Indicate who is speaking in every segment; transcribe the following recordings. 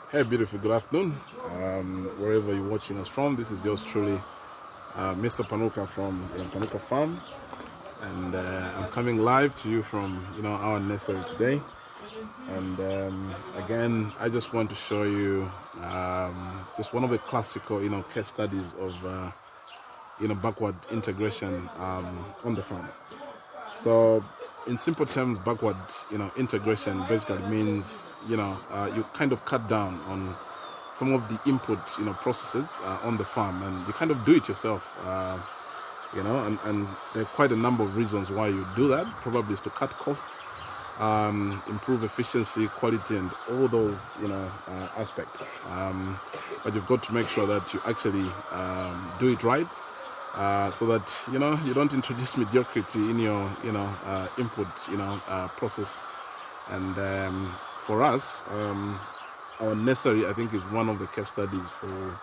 Speaker 1: Hey, beautiful, good afternoon. Wherever you're watching us from, this is yours truly, Mr. Panuka from Panuka Farm, and I'm coming live to you from our nursery today. And again, I just want to show you just one of the classical case studies of backward integration on the farm. So, in simple terms, backward integration basically means you kind of cut down on some of the input processes on the farm, and you kind of do it yourself. And there are quite a number of reasons why you do that. Probably is to cut costs, improve efficiency, quality, and all those aspects. But you've got to make sure that you actually do it right, so that you don't introduce mediocrity in your input process. And for us, our nursery, I think, is one of the case studies for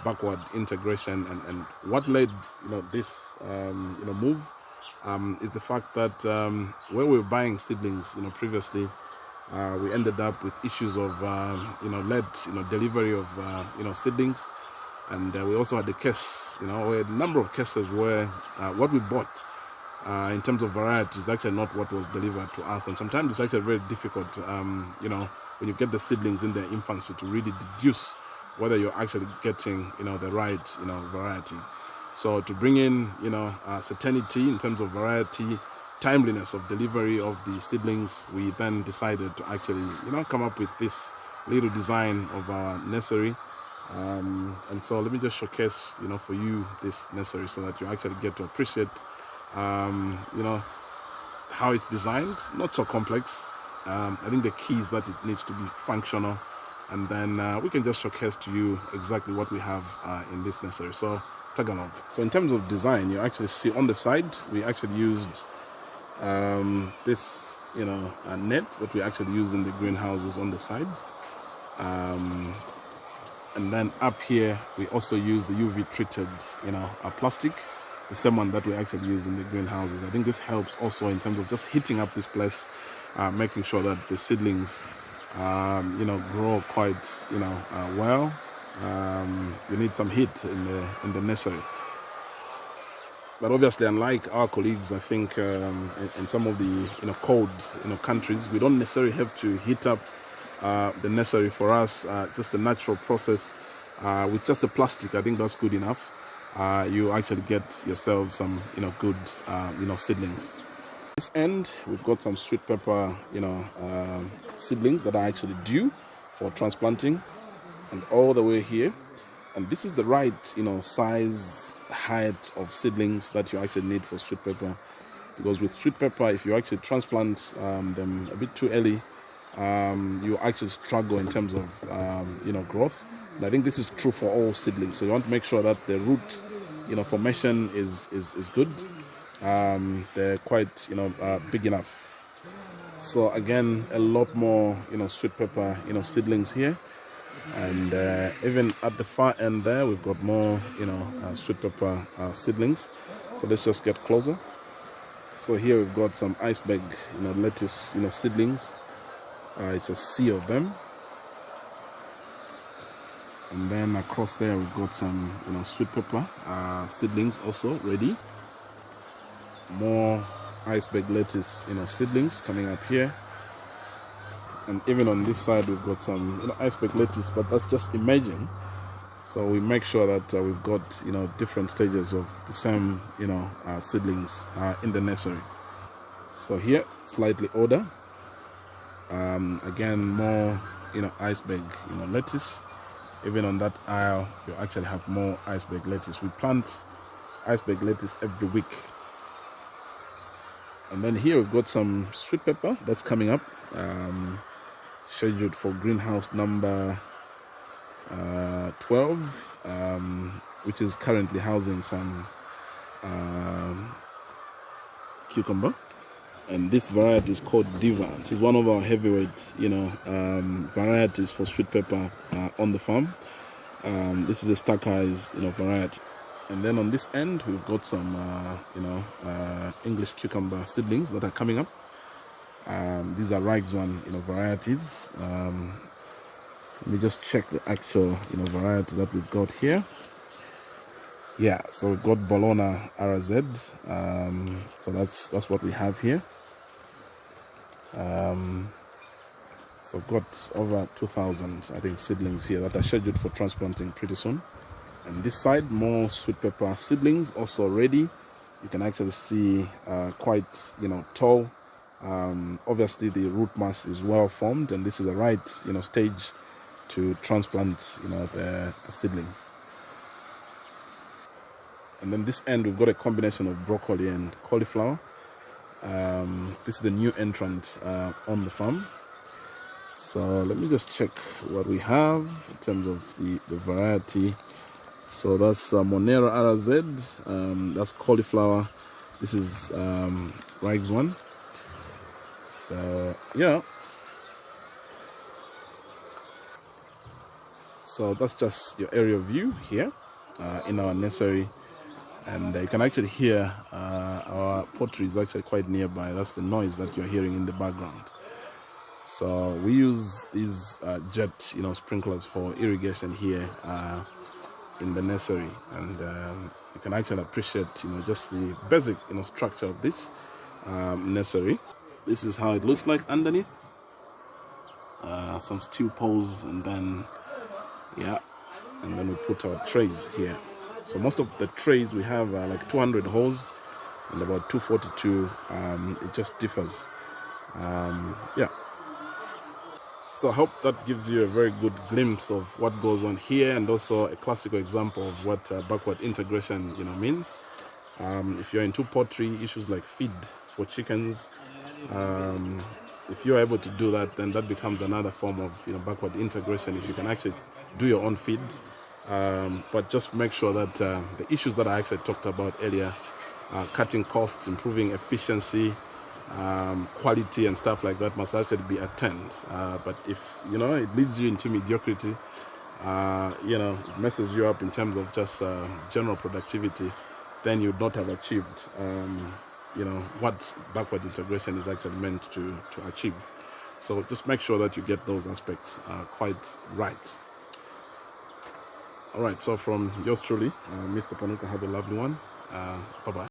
Speaker 1: backward integration. And what led this move is the fact that where we were buying seedlings previously, we ended up with issues of late delivery of seedlings. And we also had the case, a number of cases where what we bought in terms of variety is actually not what was delivered to us. And sometimes it's actually very difficult, when you get the seedlings in their infancy, to really deduce whether you're actually getting, the right, variety. So to bring in, certainty in terms of variety, timeliness of delivery of the seedlings, we then decided to actually, come up with this little design of our nursery. And so let me just showcase for you this nursery so that you actually get to appreciate how it's designed. Not so complex. I think the key is that it needs to be functional, and then we can just showcase to you exactly what we have in this nursery. So tag along. So in terms of design, you actually see on the side we actually used this a net that we actually use in the greenhouses on the sides. And then up here, we also use the UV treated, plastic, the same one that we actually use in the greenhouses. I think this helps also in terms of just heating up this place, making sure that the seedlings, grow quite, well. You need some heat in the nursery. But obviously, unlike our colleagues, I think in some of the cold countries, we don't necessarily have to heat up the nursery. For us, just the natural process with just the plastic, I think that's good enough. You actually get yourself some good seedlings. This end, we've got some sweet pepper seedlings that are actually due for transplanting, and all the way here. And this is the right size, height of seedlings that you actually need for sweet pepper, because with sweet pepper, if you actually transplant them a bit too early, you actually struggle in terms of growth. And I think this is true for all seedlings. So you want to make sure that the root formation is good. They're quite big enough. So again, a lot more sweet pepper seedlings here. And even at the far end there, we've got more sweet pepper seedlings. So let's just get closer. So here we've got some iceberg lettuce seedlings. It's a sea of them. And then across there we've got some sweet pepper seedlings also ready. More iceberg lettuce seedlings coming up here. And even on this side we've got some iceberg lettuce, but that's just emerging. So we make sure that we've got different stages of the same seedlings in the nursery. So here, slightly older. Again, more iceberg lettuce. Even on that aisle, you actually have more iceberg lettuce. We plant iceberg lettuce every week. And then here we've got some sweet pepper that's coming up, scheduled for greenhouse number 12, which is currently housing some cucumber. And this variety is called Diva. This is one of our heavyweight, varieties for sweet pepper on the farm. This is a Stackeyes, variety. And then on this end, we've got some, English cucumber seedlings that are coming up. These are Rags One, varieties. Let me just check the actual variety that we've got here. Yeah, so we've got Bologna RZ. So that's what we have here. So I've got over 2,000, I think, seedlings here that are scheduled for transplanting pretty soon. And this side, more sweet pepper seedlings also ready. You can actually see quite tall. Obviously the root mass is well formed, and this is the right stage to transplant the seedlings. And then this end we've got a combination of broccoli and cauliflower. This is the new entrant on the farm. So let me just check what we have in terms of the variety. So that's Monero RZ, that's cauliflower. This is Rags one. So yeah, so that's just your aerial view here in our nursery, and you can actually hear our pottery is actually quite nearby. That's the noise that you're hearing in the background. So we use these jet sprinklers for irrigation here in the nursery, and you can actually appreciate just the basic structure of this nursery. This is how it looks like underneath. Some steel poles, and then and then we put our trays here. So most of the trays we have like 200 holes and about 242. It just differs. So I hope that gives you a very good glimpse of what goes on here, and also a classical example of what backward integration means. If you're into pottery, issues like feed for chickens, if you're able to do that, then that becomes another form of backward integration, if you can actually do your own feed. But just make sure that the issues that I actually talked about earlier, cutting costs, improving efficiency, quality and stuff like that, must actually be attained. But if it leads you into mediocrity, it messes you up in terms of just general productivity, then you would not have achieved what backward integration is actually meant to achieve. So just make sure that you get those aspects quite right. All right, so from yours truly, Mr. Panuka, have a lovely one. Bye-bye.